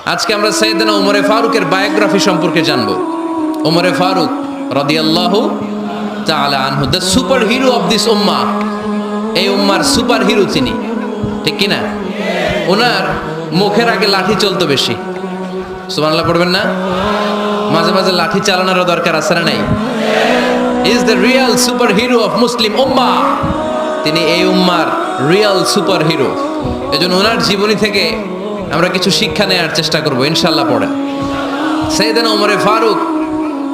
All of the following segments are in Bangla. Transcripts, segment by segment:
আজকে আমরা সাইয়েদনা ওমরে ফারুকের বায়োগ্রাফি সম্পর্কে জানবো। ওমরে ফারুক রাদিয়াল্লাহু তাআলা আনহু, the super hero of this উম্মাহ। এই উম্মার সুপার হিরো তিনি, ঠিক কি না? ওনার মুখের আগে লাঠি চলতো বেশি। সুবহানাল্লাহ পড়বেন না? মাঝে মাঝে লাঠি চালানোরও দরকার আছে না নাই? Is the real super hero of Muslim উম্মাহ। তিনি এই উম্মার রিয়েল সুপার হিরো। এজন্য ওনার জীবনী থেকে আমরা কিছু শিক্ষা নেওয়ার চেষ্টা করবো ইনশাল্লাহ। পড়েন সাইয়েদনা ওমরে ফারুক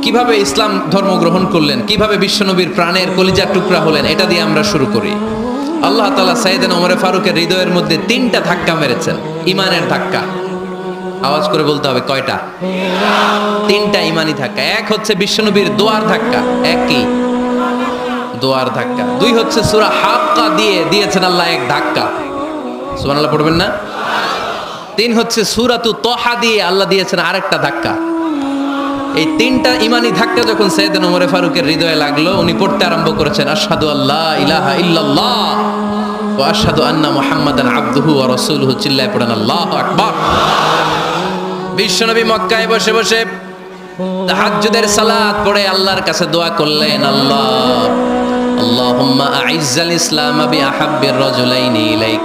কিভাবে ইসলাম ধর্ম গ্রহণ করলেন, কিভাবে বিশ্বনবীর প্রাণের কলিজার টুকরা হলেন, এটা দিয়ে আমরা শুরু করি। আল্লাহ তাআলা সাইয়েদনা ওমরে ফারুকের হৃদয়ের মধ্যে 3টা ধাক্কা মেরেছেন, ইমানের ধাক্কা। আওয়াজ করে বলতে হবে কয়টা? 3টা ইমানি ধাক্কা। এক হচ্ছে বিশ্বনবীর দোয়ার ধাক্কা, এক কি? দোয়ার ধাক্কা। 2 হচ্ছে সূরা হাক্কা দিয়ে দিয়েছেন আল্লাহ এক ধাক্কা, সুবহানাল্লাহ পড়বেন না? 3 হচ্ছে সূরাতু তাহা দিয়ে আল্লাহ দিয়েছেন আরেকটা ধাক্কা। এই 3টা ইমানি ধাক্কা যখন সাইয়েদনা ওমরে ফারুকের হৃদয়ে লাগলো, উনি পড়তে আরম্ভ করেছেন আশহাদু আল্লা ইলাহা ইল্লাল্লাহ ওয়া আশহাদু আন্না মুহাম্মাদান আবদুহু ওয়া রাসূলুহু। চিল্লায়ে পড়েন আল্লাহু আকবার। বিশ্বনবী মক্কায় বসে বসে তাহাজ্জুদের সালাত পড়ে আল্লাহর কাছে দোয়া করলেন, আল্লাহুম্মা আইজ্জাল ইসলাম বিআহাব্বির রাজুলাইনি ইলাইক।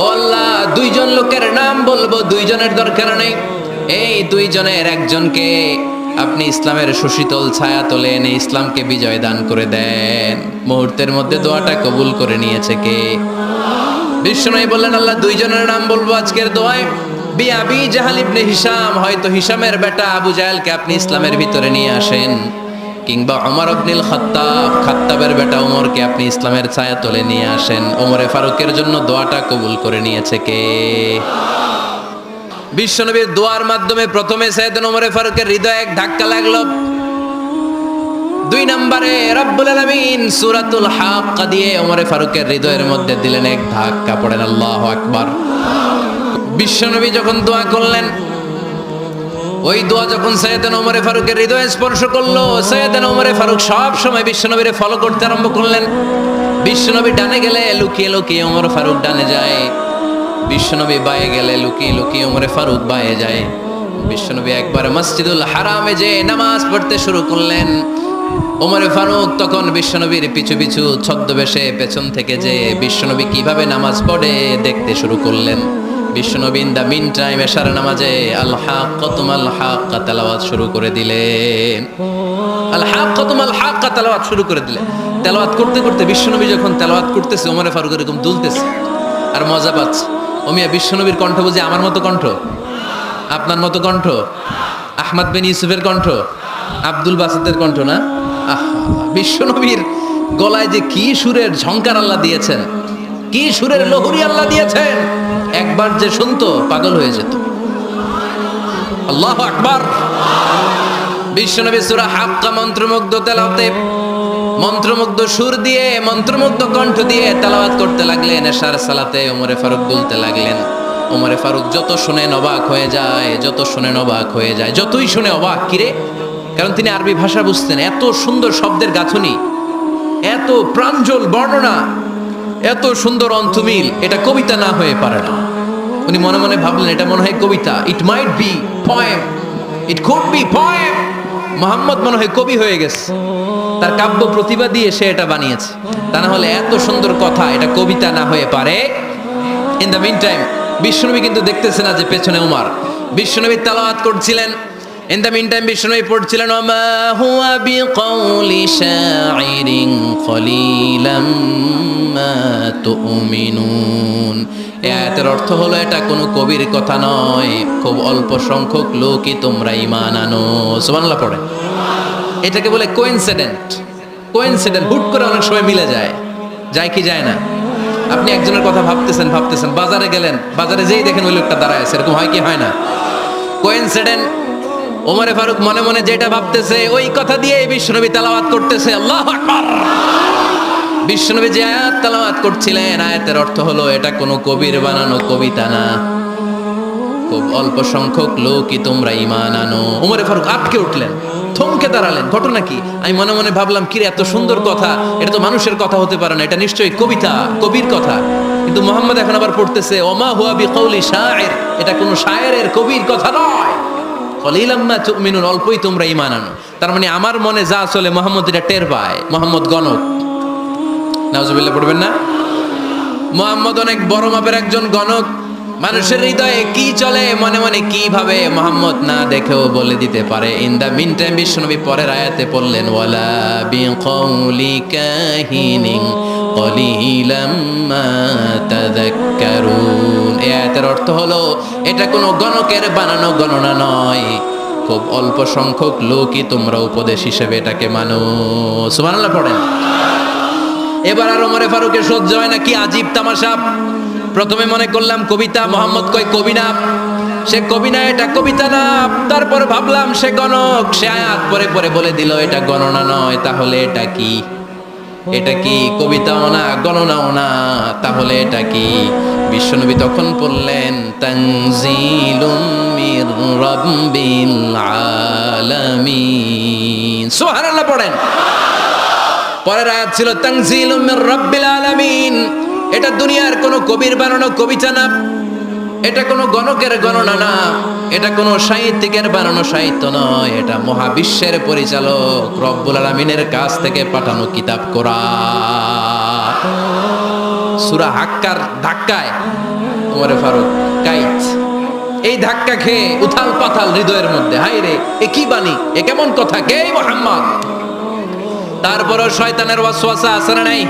ও আল্লাহ, 2জন লোকের নাম বলবো, 2জনের দরকার নেই। এই 2জনের একজনকে আপনি ইসলামের সুশীতল ছায়া তোলে এনে ইসলামকে বিজয় দান করে দেন। মুহূর্তের মধ্যে দোয়াটা কবুল করে নিয়েছে কে? বিশ্বনবী বললেন, আল্লাহ 2জনের নাম বলবো আজকের দোয়ায়। আবি জাহাল ইবনে হিশাম, হয়তো হিশামের বেটা আবু জাহেলকে আপনি ইসলামের ভিতরে নিয়ে আসেন, কিংবা ওমর ইবনুল খাত্তাব, খাত্তাবের বেটা ওমরকে আপনি ইসলামের ছায়া তলে নিয়ে আসেন। ওমরে ফারুকের জন্য দোয়াটা কবুল করে নিয়েছে কে? বিশ্বনবীর দোয়ার মাধ্যমে প্রথমে সাইয়েদনা ওমরে ফারুকের হৃদয়ে এক ধাক্কা লাগলো। 2 নম্বরে রব্বুল আলামিন সূরাতুল হাক্কা দিয়ে ওমরে ফারুকের হৃদয়ের মধ্যে দিলেন এক ধাক্কা। পড়েন আল্লাহু আকবার। বিশ্বনবী যখন দোয়া করলেন, ওই দোয়া যখন সাইয়েদনা ওমরে ফারুকের হৃদয়ে স্পর্শ করলো, সাইয়েদনা ওমরে ফারুক সব সময় বিশ্বনবীরে ফলো করতে আরম্ভ করলেন। বিশ্বনবী ডানে গেলে লুকিয়ে লুকিয়ে ওমর ফারুক ডানে যায়, বিশ্বনবী বায়ে গেলে লুকিয়ে লুকিয়ে ওমরে ফারুক বায়ে যায়। বিশ্বনবী একবার মসজিদুল হারামে যে নামাজ পড়তে শুরু করলেন, ওমরে ফারুক তখন বিশ্বনবীর পিছু পিছু ছদ্মবেশে পেছন থেকে যে বিশ্বনবী কিভাবে নামাজ পড়ে দেখতে শুরু করলেন। বিশ্বনবী ইন দা মিন টাইম এশার নামাজে আল হাক্কাতুল হাক্কা তেলাওয়াত শুরু করে দিলেন। আল হাক্কাতুল হাক্কা তেলাওয়াত শুরু করে দিলেন। তেলাওয়াত করতে করতে বিশ্বনবী যখন তেলাওয়াত করতেছে, ওমরে ফারুক এরকম দুলতেছে আর মজা পাচ্ছে। ও মিয়া, বিশ্বনবীর কণ্ঠ বুঝি আমার মতো কণ্ঠ, আপনার মতো কণ্ঠ, আহমদ বিন ইউসুফের কণ্ঠ, আব্দুল বাসিতের কণ্ঠ না? বিশ্বনবীর গলায় যে কি সুরের ঝংকার আল্লাহ দিয়েছেন, কি সুরের লহরী আল্লাহ দিয়েছেন, একবার যে শুনতো পাগল হয়ে যেত। আল্লাহু আকবার। বিশ্বনবী সূরা হাক্কা মন্ত্রমুগ্ধ তেলাওয়াতে, মন্ত্রমুগ্ধ সুর দিয়ে, মন্ত্রমুগ্ধ কণ্ঠ দিয়ে তেলাওয়াত করতে লাগলেন। এশার সালাতে ওমরে ফারুক বলতে লাগলেন। ওমরে ফারুক যত শুনেন অবাক হয়ে যায়, যত শুনেন অবাক হয়ে যায়, যতই শুনে অবাক। কিরে? কারণ তিনি আরবি ভাষা বুঝতেন। এত সুন্দর শব্দের গাঁথনি, এত প্রাঞ্জল বর্ণনা, এত সুন্দর অন্তমিল, এটা কবিতা না হয়ে পারে না। উনি মনে মনে ভাবলেন, এটা মনে হয় কবিতা। It might be poem, it could be poem. Muhammad মনে হয় কবি হয়ে গেছে, তার কাব্য প্রতিভা দিয়ে সে এটা বানিয়েছে। তা না হলে এত সুন্দর কথা, এটা কবিতা না হয়ে পারে। ইন দ্য মিন টাইম বিশ্বনবী কিন্তু দেখতেছে না যে পেছনে উমর। বিশ্বনবী তেলাওয়াত করছিলেন। ইন দ্য মিন টাইম বিশ্বনবী পড়ছিলেন, ওমা হুয়া বিকাউলি শাইরিন কলিলাম মা তুমিনুন। এই আয়াতের অর্থ হলো, এটা কোনো কবির কথা নয়, খুব অল্প সংখ্যক লোকই তোমরা ঈমান আনো। সুবহানাল্লাহ পড়ে। এটাকে বলে কোইনসিডেন্ট। কোইনসিডেন্ট হুট করে অনেক সময় মিলে যায়, যায় কি যায় না? আপনি একজনের কথা ভাবতেছেন ভাবতেছেন, বাজারে গেলেন, বাজারে যেই দেখেন ওই লোকটা দাঁড়ায় আছে, এরকম হয় কি হয় না? কোইনসিডেন্ট। ওমরে ফারুক মনে মনে যেটা ভাবতেছে ওই কথা দিয়ে বিশ্বনবী তেলাওয়াত করতেছে। আল্লাহু আকবার। বিশ্বনবী যে আয়াত তেলাওয়াত করছিলেন, আয়াতের অর্থ হলো, এটা কোনো কবির বানানো কবিতা না, খুব অল্প সংখ্যক লোকই তোমরা ঈমান আনো। ওমরে ফারুক আটকে উঠলেন। থমকে দাঁড়ালেন, ঘটনা কি? আমি মনে মনে ভাবলাম, কিরে এত সুন্দর কথা, এটা তো মানুষের কথা হতে পারে না, এটা নিশ্চয়ই কবিতা, কবির কথা। কিন্তু মোহাম্মদ এখন আবার পড়তেছে ওমা হুয়া বিকাউলি শায়ের, এটা কোনো শায়েরের, কবির কথা নয়। কলিলাম মা তুমিনুন, অল্পই তোমরা ঈমান আনো। তার মানে আমার মনে যা চলে মোহাম্মদ এটা টের পায়। মোহাম্মদ গণক, নাউজুবিল্লাহ পড়বেন না? মোহাম্মদ অনেক বড় মাপের একজন গণক। মানুষের হৃদয়ে কি চলে, মনে মনে কি ভাবে, মোহাম্মদ না দেখেও বলে দিতে পারে। ইন দা মিন টাইম বিশ্বনবী পরের আয়াতে পড়লেন ওয়ালা বিকাউলি কাহিনিন কলিলাম মা তাযাক্কারুন। এই আয়াতের অর্থ হলো এটা কোনো গণকের বানানো গণনা নয়, খুব অল্প সংখ্যক লোকই তোমরা উপদেশ হিসেবে এটাকে মানো। সুবহানাল্লাহ পড়েন। এবার আর ওমরে ফারুকের সহ্য হয় না, কি আজীব তামাশা। প্রথমে মনে করলাম কবিতা, মোহাম্মদ কয় কবি না, সে কবি না, এটা কবিতা না। তারপর ভাবলাম সে গণক, সে আয়াত পরে পরে বলে দিল এটা গণনা নয়, তাহলে এটা কি? এটা কি কবিতাও না, গণনাও না, তাহলে এটা কি? বিশ্বনবী তখন বললেন তানজিলুম মির রাব্বিল আলামিন। সুবহানাল্লাহ পড়েন। পরের আয়াত ছিল তানজিলুম মির রাব্বিল আলামিন। এটা দুনিয়ার কোনো কবির বানানো কবিতা না, এটা কোনো গণকের গণনা না, এটা কোনো সাহিত্যিকের বানানো সাহিত্য নয়, এটা মহাবিশ্বের পরিচালক রব্বুল আলামিনের কাছ থেকে পাঠানো কিতাব কোরআন। সূরা হাক্কার ধাক্কায় ওমরে ফারুক কাইত, এই ধাক্কা খেয়ে উথাল পাথাল হৃদয়ের মধ্যে, হায় রে এ কি বাণী, এ কেমন কথা, কে মুহাম্মদ? তারপরও শয়তানের ওয়াসওয়াসা আছে না নাই?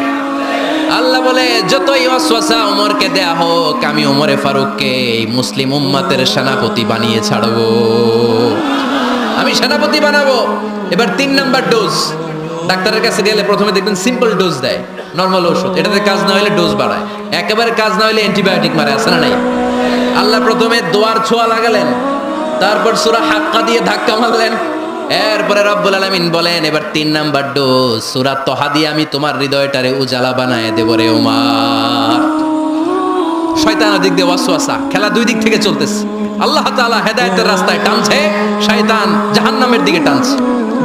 আল্লাহ বলে যতই ওয়াসওয়াসা ওমরকে দেয়া হোক, আমি ওমরে ফারুককে এই মুসলিম উম্মতের সেনাপতি বানিয়ে ছাড়বো, আমি সেনাপতি বানাবো। এবার 3 নাম্বার ডোজ। ডাক্তারের কাছে গেলে প্রথমে দেখবেন সিম্পল ডোজ দেয়, নরমাল ওষুধ, এটাতে কাজ না হলে ডোজ বাড়ায়, একেবারে কাজ না হলে অ্যান্টিবায়োটিক মারে, আছে না নাই? আল্লাহ প্রথমে দোয়ার ছোঁয়া লাগালেন, তারপর সূরা হাক্কা দিয়ে ধাক্কা মারলেন, এরপরে রব্বুল আলামিন বলেন এবার 3 নাম্বার ডোজ সূরা তহা দিয়ে আমি তোমার হৃদয়টারে উজালা বানায় দেব রে ওমর। শয়তান দিক দিয়ে ওয়াসওয়াসা, খেলা 2 দিক থেকে চলতেছে। আল্লাহ তাআলা হেদায়েতের রাস্তায় টানছে, শয়তান জাহান্নামের দিকে টানছে।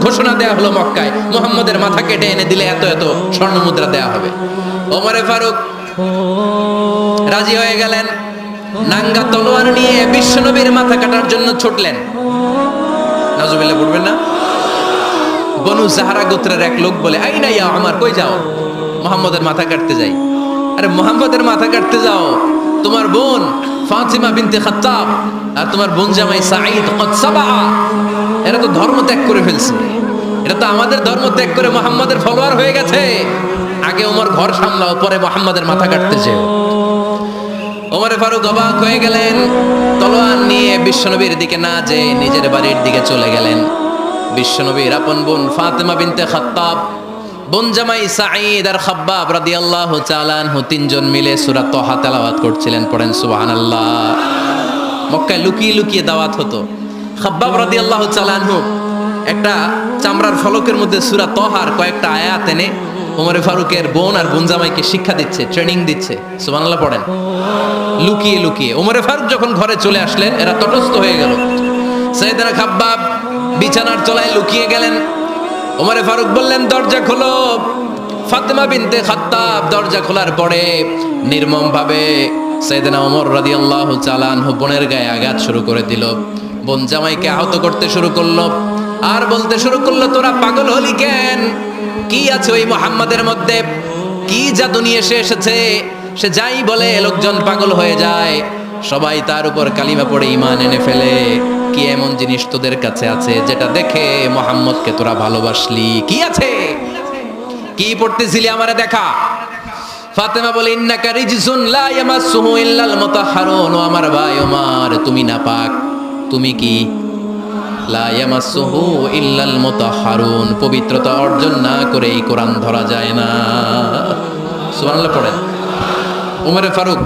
ঘোষণা দেয়া হলো মক্কায়, মুহাম্মদের মাথা কেটে এনে দিলে এত এত স্বর্ণ মুদ্রা দেয়া হবে। ওমরে ফারুক রাজি হয়ে গেলেন, নাঙ্গা তলোয়ার নিয়ে বিশ্বনবীর মাথা কাটার জন্য ছুটলেন। নাউজুবিল্লাহ পড়বেন না? বনু জাহরা গোত্রের এক লোক বলে আইনা ইয়া ওমর, কই যাও? মুহাম্মদের মাথা কাটতে যাই। আরে মুহাম্মদের মাথা কাটতে যাও, তোমার বোন ফাতিমা বিনতে খাত্তাব আর তোমার বোন জামাই সাঈদ কদ সাবা, এরা তো ধর্ম ত্যাগ করে ফেলছে, এটা তো আমাদের ধর্ম ত্যাগ করে মুহাম্মদের ফলোয়ার হয়ে গেছে। আগে ওমর ঘর সামলাও, পরে মুহাম্মদের মাথা কাটতে যেও। ওমরে ফারুক অবাক হয়ে গেলেন, তলোয়ার নিয়ে বিশ্বনবীর দিকে না যেয়ে নিজের বাড়ির দিকে চলে গেলেন। বিশ্বনবীর আপন বোন ফাতিমা বিনতে খাত্তাব, বোন জামাই সাঈদ আর খাব্বাব রাদিয়াল্লাহু তাআলা আনহু 3 জন মিলে সূরা তহা তেলাওয়াত করছিলেন। পড়েন সুবহানাল্লাহ। মক্কায় লুকিয়ে লুকিয়ে দাওয়াত হতো। খাব্বাব রাদিয়াল্লাহু তাআলা আনহু একটা চামড়ার ফলকের মধ্যে সূরা তহার কয়েকটা আয়াত এনে ওমরে ফারুকের বোন আর বোন জামাইকে শিক্ষা দিচ্ছে, ট্রেনিং দিচ্ছে। সুবহানাল্লাহ পড়েন। লুকিয়ে লুকিয়ে ওমরে ফারুক যখন ঘরে চলে আসলেন, এরা তটস্থ হয়ে গেল। সাইয়েদনা খাব্বাব বিছানার তলায় লুকিয়ে গেলেন। ওমরে ফারুক বললেন দরজা খোলো। ফাতিমা বিনতে খাত্তাব দরজা খোলার পরে নির্মম ভাবে সাইয়েদনা ওমর রাদিয়াল্লাহু তাআলা আনহু বোনের গায়ে আঘাত শুরু করে দিল। বোন জামাইকে আহত করতে শুরু করলো আর বলতে শুরু করলো, তোরা পাগল হলি কেন? কি আছে ওই মুহাম্মাদের মধ্যে? কি জাদু নিয়ে সে এসেছে? সে যাই বলে লোকজন পাগল হয়ে যায়, সবাই তার উপর কালিমা পড়ে ঈমান এনে ফেলে। কি এমন জিনিস তোদের কাছে আছে যেটা দেখে মুহাম্মদকে তোরা ভালোবাসলি? কি আছে? কি পড়তেছিলি আমারে দেখা? ফাতেমা বলে ইন্নাকা রিজসুন লা ইয়ামাসসুহু ইল্লাল মুতাহহারুন। ও আমার ভাই ওমর, তুমি নাপাক। তুমি কি? লা ইয়ামাসসুহু ইল্লাল মুতাহহারুন, পবিত্রতা অর্জন না করে এই কোরআন ধরা যায় না। সুবহানাল্লাহ পড়েন। ওমরে ফারুক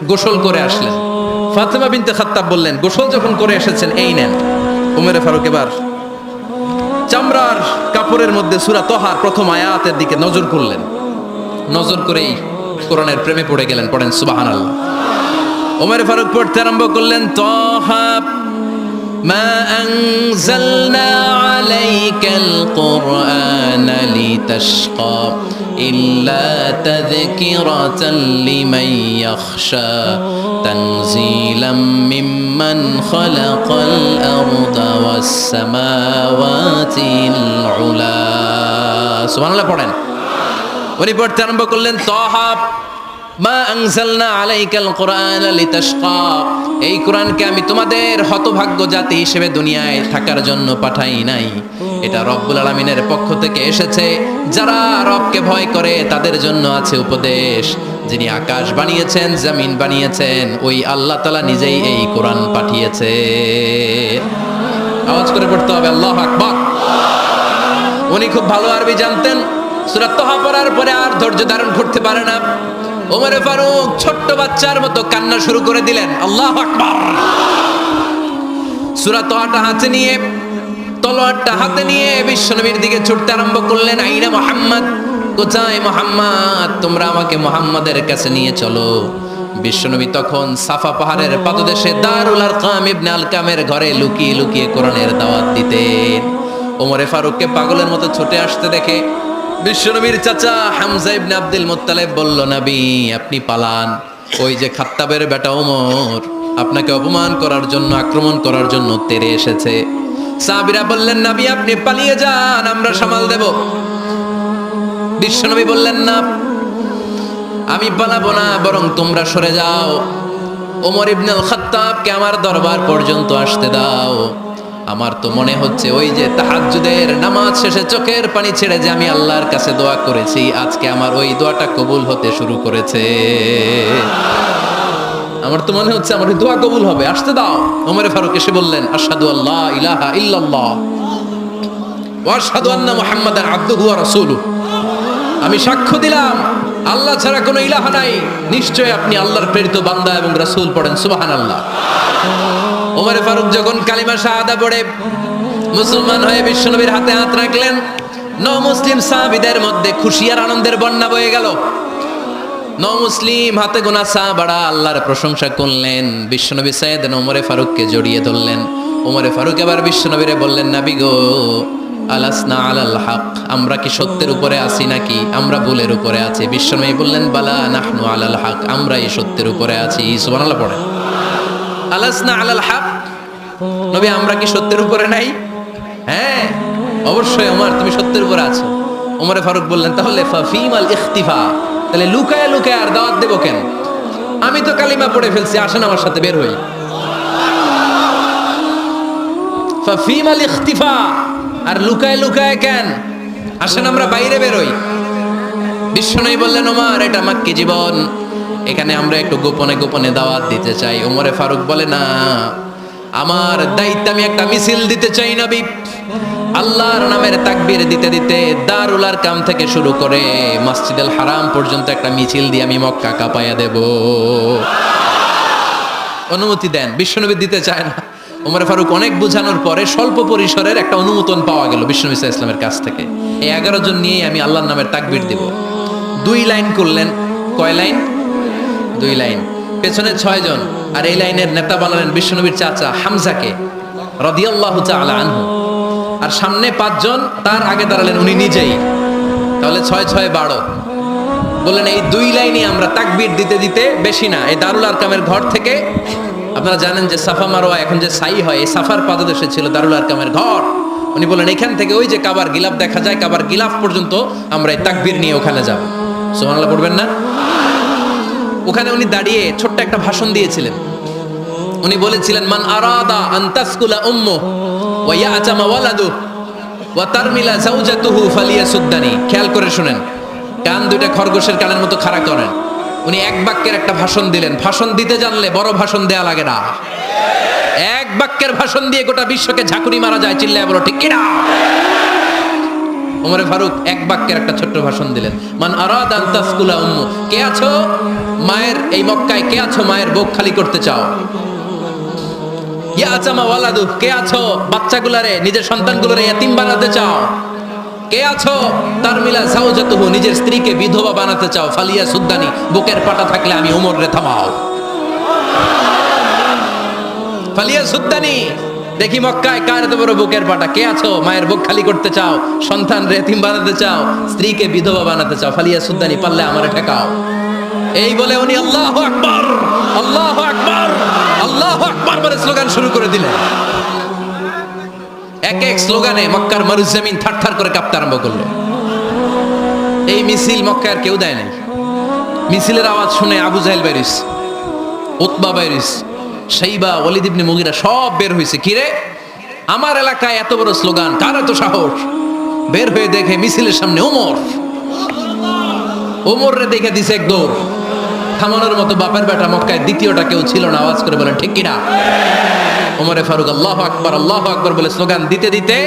গোসল করে আসলেন। ফাতিমা বিনতে খাত্তাব বললেন, গোসল যখন করে এসেছেন এই নেন। ওমরে ফারুক এবার চামড়ার কাপড়ের মধ্যে সূরা তহার প্রথম আয়াতের দিকে নজর করলেন। নজর করেই কোরআনের প্রেমে পড়ে গেলেন। পড়েন সুবহানাল্লাহ। ওমরে ফারুক পড়তে আরম্ভ করলেন, তহা ما أنزلنا عليك القرآن لتشقى إلا تذكرة لمن يخشى تنزيلا ممن خلق الأرض والسماوات العلا سبحان الله পড়েন উনি পড়তে আরম্ভ করলেন তাহা মা আনজালনা আলাইকাল কুরআন লিতাশকা এই কোরআনকে আমি তোমাদের হতভাগ্য জাতি হিসেবে দুনিয়ায় থাকার জন্য পাঠাই নাই এটা রব্বুল আলামিনের পক্ষ থেকে এসেছে যারা রবকে ভয় করে তাদের জন্য আছে উপদেশ যিনি আকাশ বানিয়েছেন জমিন বানিয়েছেন ওই আল্লাহ তাআলা নিজেই এই কোরআন পাঠিয়েছে আওয়াজ করে পড়তে হবে আল্লাহু আকবার উনি খুব ভালো আরবি জানতেন সূরা তাহা পড়ার পরে আর ধৈর্য ধারণ করতে পারে না ওমরে ফারুক ছোট্ট বাচ্চার মতো কান্না শুরু করে দিলেন আল্লাহু আকবার সূরা তাহাটা হাতে নিয়ে তলোয়ারটা হাতে নিয়ে বিশ্বনবীর দিকে ছুটতে আরম্ভ করলেন আইনা মুহাম্মদ কোথায় মুহাম্মদ তোমরা আমাকে মুহাম্মাদের কাছে নিয়ে চলো বিশ্বনবী তখন সাফা পাহাড়ের পাদদেশে দারুল আরকাম ইবনে আলকামের ঘরে লুকিয়ে লুকিয়ে কোরআনের দাওয়াত দিতেন ওমরে ফারুককে পাগলের মতো ছুটে আসতে দেখে বিশ্বনবীর চাচা হামজা ইবনে আব্দুল মুত্তালিব বলল নবী আপনি পালান ওই যে খাত্তাবের বেটা ওমর আপনাকে অপমান করার জন্য আক্রমণ করার জন্য তেড়ে এসেছে সাহাবীরা বললেন নবী আপনি পালিয়ে যান আমরা সামাল দেব বিশ্বনবী বললেন না আমি পালাবো না বরং তোমরা সরে যাও ওমর ইবনে আল খাত্তাবকে আমার দরবার পর্যন্ত আসতে দাও আমার তো মনে হচ্ছে ওই যে তাহাজ্জুদের নামাজ শেষে চোখের পানি ছেড়ে যে আমি আল্লাহর কাছে দোয়া করেছি আজকে আমার ওই দোয়াটা কবুল হতে শুরু করেছে আমার তো মনে হচ্ছে আমার ওই দোয়া কবুল হবে আসতে দাও ওমরে ফারুক এসে বললেন আশহাদু আল্লা ইলাহা ইল্লাল্লাহ ওয়া আশহাদু আন্না মুহাম্মাদান আবদুহু ওয়া রাসূলুহু আমি সাক্ষ্য দিলাম আল্লাহ ছাড়া কোনো ইলাহা নাই নিশ্চয় আপনি আল্লাহর প্রেরিত বান্দা এবং রাসূল পড়েন সুবহানাল্লাহ ওমর ফারুক যখন কালিমা শাহাদা পড়ে মুসলমান হয়ে বিশ্বনবীর হাতে হাত রাখলেন মুসলিম সাহাবীদের মধ্যে খুশি আর আনন্দের বন্যা বয়ে গেল মুসলিম হাতে গোনা সাহাবারা আল্লাহর প্রশংসা করলেন বিশ্বনবী সাইয়েদনা ওমর ফারুককে জড়িয়ে ধরলেন ওমর ফারুক এবার বিশ্বনবীরে বললেন নবী গো আলাসনা আলাল হক আমরা কি সত্যের উপরে আছি নাকি আমরা ভুলের উপরে আছি বিশ্বনবী বললেন বালা নাহনু আলাল হক আমরা এই সত্যের উপরে আছি সুবহানাল্লাহ পড়েন আলাসনা আলাল হক নবী আমরা কি সত্যের উপরে নাই হ্যাঁ অবশ্যই ওমর তুমি সত্যের উপরে আছো ওমর ফারুক বললেন তাহলে ফাফিমাল ইখতিফা তাহলে লুকায় লুকায় আর দাওয়াত দেব কেন আমি তো কালিমা পড়ে ফেলছি আসেন আমার সাথে বের হই ফাফিমাল ইখতিফা আর লুকায় লুকায় কেন আসেন আমরা বাইরে বের হই বিশ্বনবী বললেন ওমর এটা মাক্কি জীবন এখানে আমরা একটু গোপনে গোপনে দাওয়াত দিতে চাই ওমরে ফারুক বলে না আমার দায়িত্ব আমি একটা মিছিল দিতে চাই নবী আল্লাহর নামের তাকবীর দিতে দিতে দারুল আরকাম থেকে শুরু করে মসজিদুল হারাম পর্যন্ত একটা মিছিল দিয়ে আমি মক্কা কাঁপায়া দেব অনুমতি দেন বিশ্বনবী দিতে চায় না ওমর ফারুক অনেক বোঝানোর পরে স্বল্প পরিসরের একটা অনুমোদন পাওয়া গেল বিশ্বনবী সাল্লাল্লাহু আলাইহি ওয়াসাল্লামের কাছ থেকে এই 11 জন নিয়ে আমি আল্লাহর নামের তাকবীর দেব 2 লাইন করলেন কয় লাইন 2 লাইন পেছনে 6 জন আর এই লাইনের নেতা বানালেন বিশ্বনবীর চাচা হামজাকে রাদিয়াল্লাহু তাআলা আনহু আর সামনে 5 জন তার আগে দাঁড়ালেন উনি নিজেই তাহলে 6 6 12 বললেন এই 2 লাইনে আমরা তাকবীর দিতে দিতে বেশি না এই দারুল আরকামের ঘর থেকে আপনারা জানেন যে সাফা মারওয়া এখন যে সাই হয় এই সাফার পাদদেশে ছিল দারুল আরকামের ঘর উনি বললেন এখান থেকে ওই যে কাবার গিলাফ দেখা যায় কাবার গিলাফ পর্যন্ত আমরা এই তাকবীর নিয়ে ওখানে যাব সুবহানাল্লাহ পড়বেন না ওখানে উনি দাঁড়িয়ে ছোট্ট একটা ভাষণ দিয়েছিলেন উনি বলেছিলেন মান আরাদা আন তাসকুলা উম্মু ওয়া ইয়াতামা ওয়ালাদু ওয়া তারমিলা যাওজাতুহু ফালিয়াসুদ্দানি খেয়াল করে শুনেন কান দুইটা খরগোশের কানের মতো খাড়া করেন উনি এক বাক্যের একটা ভাষণ দিলেন ভাষণ দিতে জানলে বড় ভাষণ দেয়া লাগে না এক বাক্যের ভাষণ দিয়ে গোটা বিশ্বকে ঝাঁকুনি মারা যায় চিল্লায় বলো ঠিক কিনা ওমর ফারুক এক বাক্যের একটা ছোট্ট ভাষণ দিলেন মান আরাদা আন তাসকুলা উম্মু কে আছো মায়ের এই মক্কায় কে আছো মায়ের বুক খালি করতে চাও ইয়াতামা ওয়ালাদু কে আছো বাচ্চাগুলারে নিজের সন্তানগুলোরে ইয়াতিম বানাতে চাও কে আছো তারমিলা যাওজাতুহু নিজের স্ত্রীকে বিধবা বানাতে চাও ফালিয়া সুদ্দানি বুকের পাটা থাকলে আমি ওমর রে থামাও ফালিয়া সুদ্দানি দেখি মক্কায় কার এত বড় বুকের পাটা, কে আছো মায়ের বুক খালি করতে চাও, সন্তান এতিম বানাতে চাও, স্ত্রীকে বিধবা বানাতে চাও, ফালিয়া সুদ্দানি পারলে আমারে ঠেকাও। এই বলে উনি আল্লাহু আকবার, আল্লাহু আকবার, আল্লাহু আকবার বলে স্লোগান শুরু করে দিলেন। এক এক স্লোগানে মক্কার মরুজমিন থারথার করে কাঁপতে আরম্ভ করলো। এই মিছিল মক্কার কেউ দেয় নাই। মিছিলের আওয়াজ শুনে আবু জাহেল বাইরিস, উতবা বাইরিস, শাইবা, ওয়ালিদ ইবনে মুগিরা সব বের হয়েছে। কিরে, আমার এলাকায় এত বড় স্লোগান, কার এত সাহস? বের হয়ে দেখে মিছিলের সামনে ওমর। ওমর রে দেখে দিছে এক দৌড়। থামানোর মতো বাপের বেটা মক্কায় দ্বিতীয়টা কেউ ছিল না। আওয়াজ করে বলেন ঠিক কিনা? ওমরে ফারুক আল্লাহু আকবার, আল্লাহু আকবার বলে স্লোগান দিতে দিতে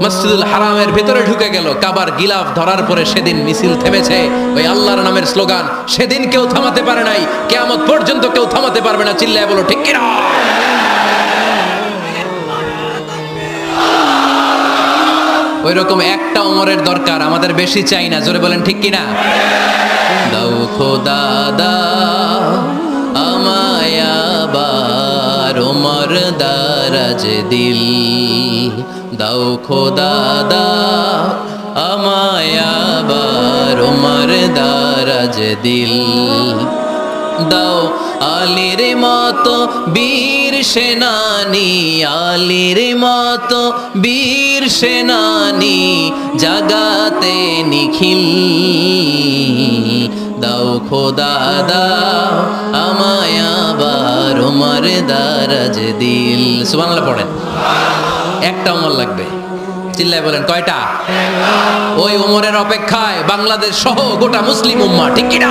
মসজিদুল হারামের ভিতরে ঢুকে গেল। কাবার গিলাফ ধরার পরে সেদিন মিছিল থেমেছে। ওই আল্লাহর নামের স্লোগান সেদিন কেউ থামাতে পারে নাই, কিয়ামত পর্যন্ত কেউ থামাতে পারবে না। চিল্লায় বলো ঠিক কিনা? ওই রকম একটা ওমরের দরকার, আমাদের বেশি চাই না। জোরে বলেন ঠিক কিনা? দাও খোদা দাও আমায় আবার ওমর দারাজ দিল, দাও খোদা দাও আমায় আবার ওমর দারাজ দিল, দাও আলীর মতো বীর সেনানি, আলীর মতো বীর সেনানি জাগাতে নিখিল, দাও খোদা দাও আমায় আবার ওমর দারাজ দিল। সুবহানাল্লাহ পড়েন। একটা ওমর লাগবে। চিল্লায় বলেন কয়টা? ওই ওমরের অপেক্ষায় বাংলাদেশ সহ গোটা মুসলিম উম্মাহ, ঠিক কিনা?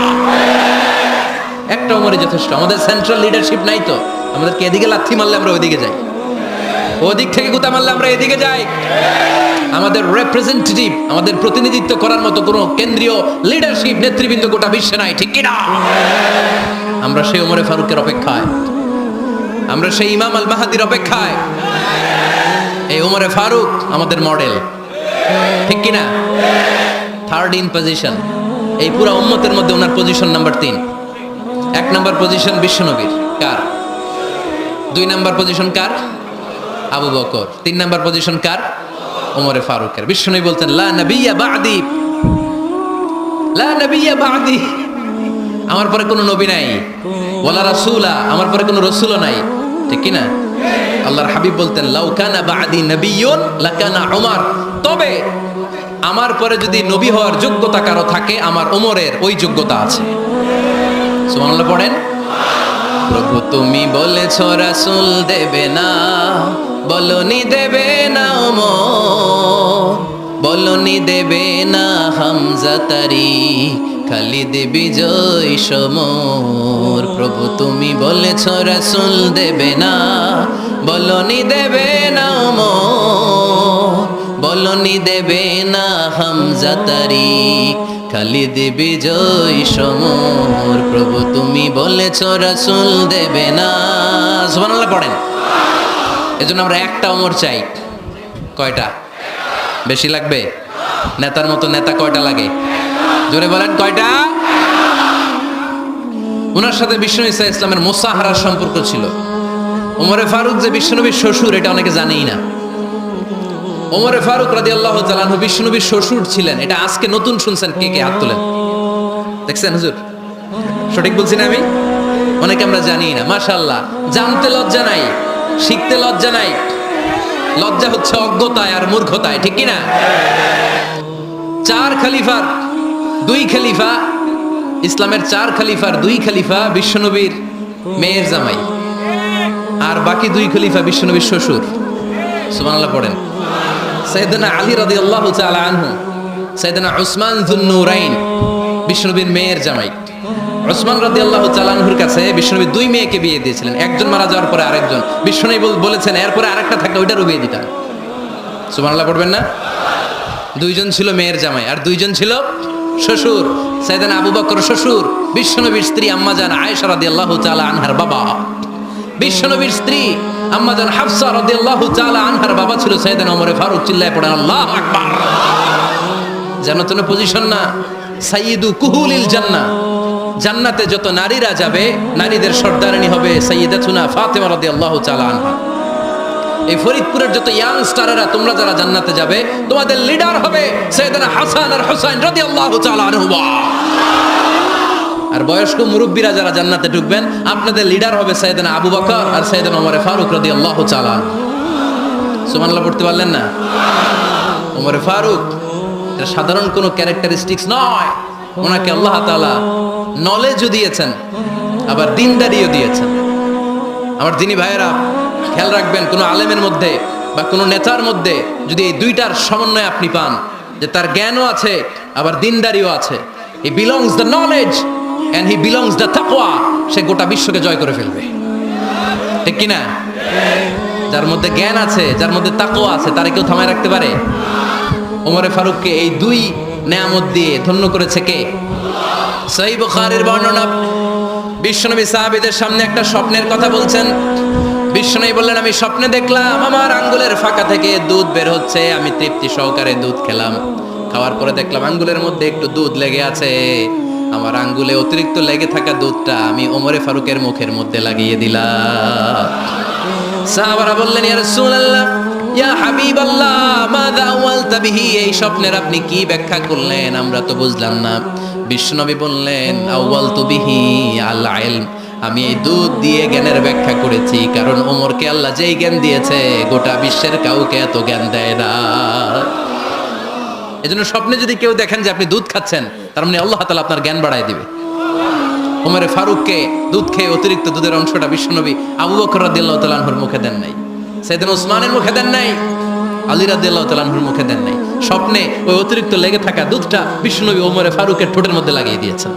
একটা ওমরই যথেষ্ট। আমাদের সেন্ট্রাল লিডারশিপ নাই তো, আমাদেরকে এদিকে লাথি মারলে আমরা ওইদিকে যাই, ওদিক থেকে গুতা মারলে আমরা এদিকে যাই। আমাদের রিপ্রেজেন্টেটিভ, আমাদের প্রতিনিধিত্ব করার মতো কোনো কেন্দ্রীয় লিডারশিপ নেতৃবৃন্দ গোটা বিশ্বে নাই, ঠিক কিনা? আমরা সেই ওমরে ফারুকের অপেক্ষায়, আমরা সেই ইমাম আল মাহাদির অপেক্ষায়। এই ওমরে ফারুক আমাদের মডেল, ঠিক কিনা? Third in position. এই পুরো উম্মতের মধ্যে ওনার পজিশন নাম্বার 3। 1 নাম্বার পজিশন বিশ্বনবীর, কার? 2 নাম্বার পজিশন কার? আবু বকর। 3 নাম্বার পজিশন কার? ওমরে ফারুকের। বিশ্বনবী বলতেন লা নবিয়্যা বা'দি, লা নবিয়্যা বা'দি, আমার পরে কোনো নবী নাই। ওয়ালা রাসূলা, আমার পরে কোনো রাসূলও নাই, ঠিক কি না? আল্লাহর হাবিব বলতেন লাউ কানা বা'দি নবিয়্যুন লাকানা উমর, তবে আমার পরে যদি নবী হওয়ার যোগ্যতা কারো থাকে, আমার ওমরের ওই যোগ্যতা আছে। সুবহানাল্লাহ পড়েন। প্রভু তুমি বলেছ রাসূল দেবে না, বলনি দেবে না ওমর, বলনি দেবে না হামজা তারি, খালিদ বিজয় সমর। প্রভু তুমি বলেছ রাসূল দেবে না, বলনি দেবে না ওমর, বলনি দেবে না হামজা তারি, খালিদ বিজয় সমর। প্রভু তুমি বলেছ রাসূল দেবে না। সুবহানাল্লাহ পড়েন। এজন্য আমরা একটা ওমর চাই। কয়টা? বেশি লাগবে? নেতার মতো নেতা কয়টা লাগে? জোরে বলেন কয়টা? ওনার সাথে বিশ্বনবী সাল্লাল্লাহু আলাইহি ইসলামের মুসাহারার সম্পর্ক ছিল। ওমরে ফারুক যে বিশ্বনবীর শ্বশুর, এটা অনেকে জানেই না। ওমরে ফারুক রাদিয়াল্লাহু তাআলা আনহু বিশ্বনবীর শ্বশুর ছিলেন। এটা আজকে নতুন শুনছেন, কে কে হাত তোলেন? দেখছেন হুজুর? সঠিক বলছি না আমি? অনেকে আমরা জানি না। মাশাআল্লাহ, জানতে লজ্জা নাই, শিখতে লজ্জা নাই। লজ্জা হচ্ছে অজ্ঞতায় আর মূর্খতায়, ঠিক কি না? 4 খলিফার 2 খলিফা, ইসলামের 4 খলিফার 2 খলিফা বিশ্বনবীর মেয়ের জামাই, আর বাকি 2 খলিফা বিশ্বনবীর শ্বশুর। সুবহানাল্লাহ পড়েন। সাইয়েদনা আলী রাদিয়াল্লাহু তাআলা আনহু, সাইয়েদনা উসমান যুন নূরাইন বিশ্বনবীর মেয়ের জামাই। উসমান রাদিয়াল্লাহু তাআলা আনহুর কাছে বিশ্বনবী 2 মেয়েকে বিয়ে দিয়েছিলেন। একজন মারা যাওয়ার পরে আরেকজন। বিশ্বনবী বলেছেন এরপরে আরেকটা থাকলে ওইটারও বিয়ে দিতাম। সুবহানাল্লাহ পড়বেন না? 2 জন ছিল মেয়ের জামাই আর 2 জন ছিল শ্বশুর। সাইয়েদনা আবু বকর শ্বশুর, বিশ্বনবীর স্ত্রী আম্মাজান আয়েশা রাদিয়াল্লাহু তাআলা আনহার বাবা। বিশ্বনবীর স্ত্রী আম্মাজান হাফসা রাদিয়াল্লাহু তাআলা আনহার বাবা ছিল সাইয়েদনা ওমরে ফারুক। চিল্লায় পড়েন আল্লাহু আকবার। জানো তো পজিশন না? সাইয়্যিদু কুহুলিল জান্নাহ, জান্নাতে যত নারীরা যাবে, নারীদের সর্দারিনী হবে সাইয়্যিদাতুনা ফাতেমা রাদিয়াল্লাহু তাআলা আনহা। এই ফরিদপুরের যত ইয়াংস্টারেরা তোমরা যারা জান্নাতে যাবে তোমাদের লিডার হবে সাইয়েদনা হাসান আর হুসাইন রাদিয়াল্লাহু তাআলা আনহুমা। আর বয়স্ক মুরব্বীরা যারা জান্নাতে ঢুকবেন আপনাদের লিডার হবে সাইয়েদনা আবু বকর আর সাইয়েদনা ওমর ফারুক রাদিয়াল্লাহু তাআলা। সুবহানাল্লাহ পড়তে পারলেন না? ওমর ফারুক এটা সাধারণ কোনো ক্যারেক্টারিস্টিক্স নয়, ওনাকে আল্লাহ তাআলা নলেজও দিয়েছেন আবার দিনদারিও দিয়েছেন। আমার দিনী ভাইয়েরা খেয়াল রাখবেন, কোনো আলেমের মধ্যে বা কোনো নেতার মধ্যে যদি এই দুইটার সমন্বয় আপনি পান, যে তার জ্ঞানও আছে আবার দিনদারিও আছে, he belongs the knowledge and he belongs the তাকওয়া, সে গোটা বিশ্বকে জয় করে ফেলবে, ঠিক কি না? যার মধ্যে জ্ঞান আছে, যার মধ্যে তাকওয়া আছে, তারে কেউ থামায় রাখতে পারে? ওমরে ফারুককে এই দুই নেয়ামত দিয়ে ধন্য করেছে কে? সহিহ বুখারীর বর্ণনা, বিশ্বনবী সাহাবীদের সামনে একটা স্বপ্নের কথা বলছেন। বিশ্বনবী বললেন, আমি স্বপ্নে দেখলাম আমার আঙ্গুলের ফাঁকা থেকে দুধ বের হচ্ছে, আমি তৃপ্তি সহকারে দুধ খেলাম, খাওয়ার পরে দেখলাম আঙ্গুলের মধ্যে একটু দুধ লেগে আছে, আমার আঙ্গুলে অতিরিক্ত লেগে থাকা দুধটা আমি ওমরে ফারুকের মুখের মধ্যে লাগিয়ে দিলাম। সাহাবারা বললেন, ইয়া রাসূলুল্লাহ, ইয়া হাবিবাল্লাহ, মাযা আওয়ালতা বিহি, এই স্বপ্নের আপনি কি ব্যাখ্যা করলেন, আমরা তো বুঝলাম না। বিশ্বনবী বললেন, আওয়ালতু বিহি আল ইলম, আমি এই দুধ দিয়ে জ্ঞানের ব্যাখ্যা করেছি, কারণ ওমরকে আল্লাহ যেই জ্ঞান দিয়েছে গোটা বিশ্বের কাউকে এত জ্ঞান দেয় না। এজন্য স্বপ্নে যদি কেউ দেখেন যে আপনি দুধ খাচ্ছেন, তার মানে আল্লাহ তাআলা আপনার জ্ঞান বাড়ায় দিবে। ওমরে ফারুককে দুধ খেয়ে অতিরিক্ত দুধের অংশটা বিশ্বনবী আবু বকর রাদিয়াল্লাহু তাআলা আনহুর মুখে দেন নাই, সাইয়েদনা উসমানের মুখে দেন নাই, আলী রাদিয়াল্লাহু তাআলা আনহুর মুখে দেন নাই। স্বপ্নে ওই অতিরিক্ত লেগে থাকা দুধটা বিশ্বনবী ওমরে ফারুকের ঠোঁটের মধ্যে লাগিয়ে দিয়েছেন।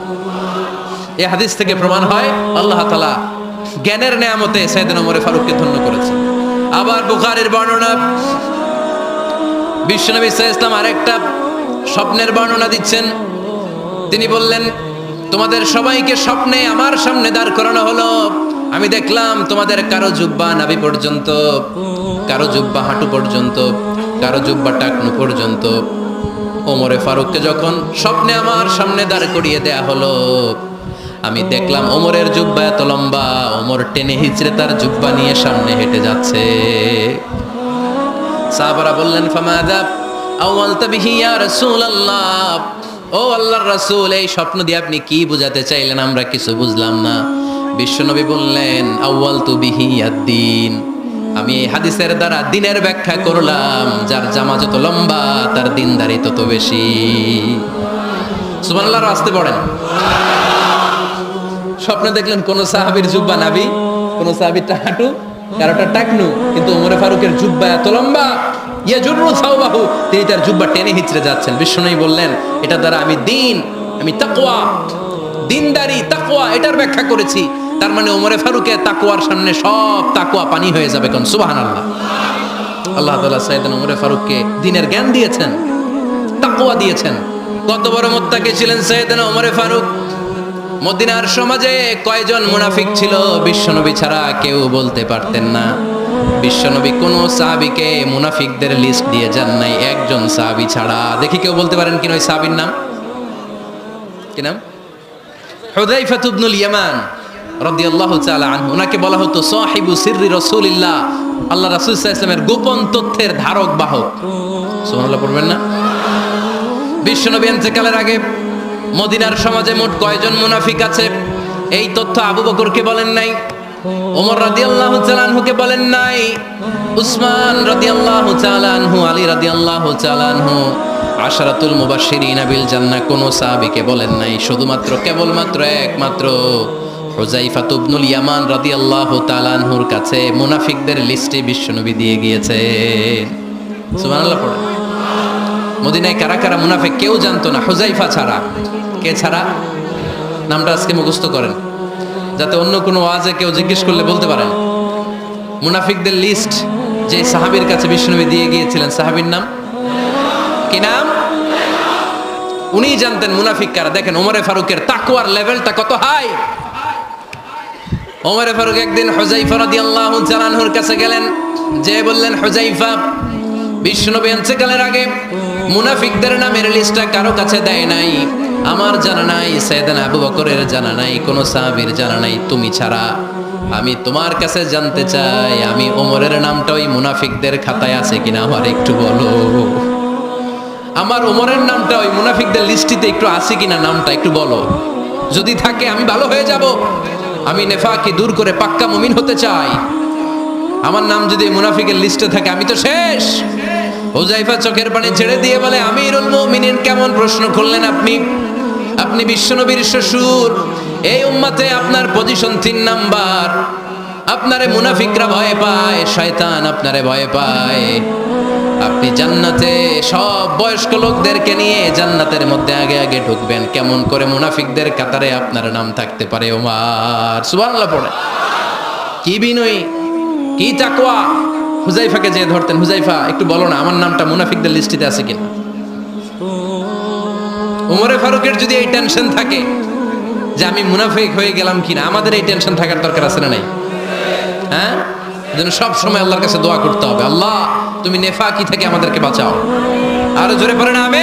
এই হাদিস থেকে প্রমাণ হয় আল্লাহ তাআলা জ্ঞানের নেয়ামতে সাইয়েদনা ওমরে ফারুককে ধন্য করেছেন। আবার বুখারীর বর্ণনা, বিশ্বনবী সাল্লাল্লাহু আলাইহি ওয়াসাল্লাম আরেকটা স্বপ্নের বর্ণনা দিচ্ছেন। তিনি বললেন, তোমাদের সবাইকে স্বপ্নে আমার সামনে দাঁড় করানো হলো, আমি দেখলাম তোমাদের কারো জুব্বা নাভি পর্যন্ত, কারো জুব্বা হাঁটু পর্যন্ত, কারো জুব্বা টাকনু পর্যন্ত। ওমরে ফারুককে যখন স্বপ্নে আমার সামনে দাঁড় করিয়ে দেয়া হলো, আমি দেখলাম ওমরের জুব্বা এত লম্বা, ওমর টেনে হিচড়ে তার জুব্বা নিয়ে সামনে হেঁটে যাচ্ছে। সাহাবারা বললেন, ফামাযা আওয়ালতা বিহি ইয়া রাসূলুল্লাহ, ও আল্লাহর রাসূল, এই স্বপ্ন দিয়ে আপনি কি বুঝাতে চাইলেন, আমরা কিছু বুঝলাম না। বিশ্বনবী বললেন, আউয়ালতু বিহি আদ-দীন, আমি এই হাদিসের দ্বারা দ্বীনের ব্যাখ্যা করলাম, যার জামা যত লম্বা তার দ্বীনদারি তত বেশি। সুবহানাল্লাহ, আসতে পড়েন। স্বপ্নে দেখলেন কোন সাহাবীর জুব্বা নাভি, কোন সাহাবীরটা হাঁটু, কারোটা টাকনু, কিন্তু ওমরে ফারুকের জুব্বা এত লম্বা, ইয়াজুরু সাওবাহু, তিনি তার জুব্বা টেনে হিচড়ে যাচ্ছেন। বিশ্বনবী বললেন, এটা দ্বারা আমি দ্বীন, আমি তাকওয়া, দ্বীনদারি, তাকওয়া এটার ব্যাখ্যা করেছি। তার মানে ওমরে ফারুকের তাকওয়ার সামনে সব তাকওয়া পানি হয়ে যাবে। কোন সুবহানাল্লাহ। আল্লাহ তাআলা সাইয়েদনা ওমরে ফারুককে দ্বীনের জ্ঞান দিয়েছেন, তাকওয়া দিয়েছেন। কত বড় মুত্তাকি ছিলেন সাইয়েদনা ওমরে ফারুক। মদিনার সমাজে কয়জন মুনাফিক ছিল বিশ্বনবী ছাড়া কেউ বলতে পারতেন না। বিশ্বনবী কোন সাহাবীকে মুনাফিকদের লিস্ট দিয়ে যান নাই, একজন সাহাবী ছাড়া। দেখি কেউ বলতে পারেন কিনা ওই সাহাবীর নাম? কি নাম? হুযায়ফা ইবনুল ইয়ামান রাদিয়াল্লাহু তাআলা আনহু। ওনাকে বলা হতো সাহিবু সিররি রাসূলিল্লাহ, আল্লাহ রাসূল সাল্লাল্লাহু আলাইহি ওয়াসাল্লামের গোপন তথ্যের ধারক বাহক। সুবহানাল্লাহ পড়বেন না? বিশ্বনবী ইন্তেকালের আগে মদিনার সমাজে মোট কয়জন মুনাফিক আছে এই তথ্য আবু বকরকে বলেন নাই, ওমর রাদিয়াল্লাহু তাআলা আনহুকে বলেন নাই, উসমান রাদিয়াল্লাহু তাআলা আনহু, আলী রাদিয়াল্লাহু তাআলা আনহু, আশরাতুল মুবাশশিরিনা বিল জান্নাহ কোন সাহাবীকে বলেন নাই। শুধুমাত্র কেবলমাত্র একমাত্র হুযায়ফা ইবনুল ইয়ামান রাদিয়াল্লাহু তাআলা আনহুর কাছে মুনাফিকদের লিস্টে বিশ্বনবী দিয়ে গিয়েছেন। সুবহানাল্লাহ পড়ে। মদিনায় কারা কারা মুনাফিক কেউ জানতো না হুযায়ফা ছাড়া। কে ছাড়া? নামটা আজকে মুখস্থ করেন, যাতে অন্য কোনো ওয়াজে কেউ জিজ্ঞেস করলে বলতে পারেন। মুনাফিকদের লিস্ট যে সাহাবীর কাছে বিশ্বনবী দিয়ে গিয়েছিলেন, সাহাবীর নাম কি? নাম? উনিই জানতেন মুনাফিক কারা। দেখেন ওমরে ফারুকের তাকওয়ার লেভেলটা কত হাই। ওমরে ফারুক একদিন হুযায়ফা রাদিয়াল্লাহু তাআলা আনহুর কাছে গেলেন, যে বললেন, হুযায়ফা, বিশ্বনবী ইন্তেকালের আগে মুনাফিকদের নামের লিস্টটা কারো কাছে দেয় নাই, আমার জানা নাই, সাইয়েদনা আবু বকরের জানা নাই, কোন সাহাবীর জানা নাই, তুমি ছাড়া। আমি তোমার কাছে জানতে চাই, আমি ওমরের নামটা ওই মুনাফিকদের খাতায় আছে কিনা আমার একটু বলো। আমার ওমরের নামটা ওই মুনাফিকদের লিস্টিতে একটু আছে কিনা, নামটা একটু বলো। যদি থাকে আমি ভালো হয়ে যাব। আমি নেফাকি দূর করে পাক্কা মুমিন হতে চাই। আমার নাম যদি মুনাফিকের লিস্টে থাকে আমি তো শেষ। হুযায়ফা চোখের পানি ছেড়ে দিয়ে বলে, আমিরুল মুমিনিন, কেমন প্রশ্ন করলেন আপনি? আপনি বিশ্বনবীর শ্বশুর। এই উম্মতে আপনার পজিশন 3 নাম্বার। আপনারে মুনাফিকরা ভয় পায়, শয়তান আপনারে ভয় পায়। আপনি জান্নাতে সব বয়স্ক লোকদেরকে নিয়ে জান্নাতের মধ্যে আগে আগে ঢুকবেন। কেমন করে মুনাফিকদের কাতারে আপনার নাম থাকতে পারে ওমর? সুবহানাল্লাহ পড়ে। কি বিনয়ী, কি তাকওয়া। হুযায়ফাকে যে ধরতেন, হুযায়ফা একটু বলো না আমার নামটা মুনাফিকদের লিস্টিতে আছে কিনা। ওমরে ফারুকের যদি এই টেনশন থাকে যে আমি মুনাফিক হয়ে গেলাম কিনা, আমাদের এই টেনশন থাকার দরকার আছে না নাই? হ্যাঁ, এজন্য সব সময় আল্লাহর কাছে দোয়া করতে হবে, আল্লাহ তুমি নেফাকি থেকে আমাদেরকে বাঁচাও। আরো জোরে পড়েন আমিন।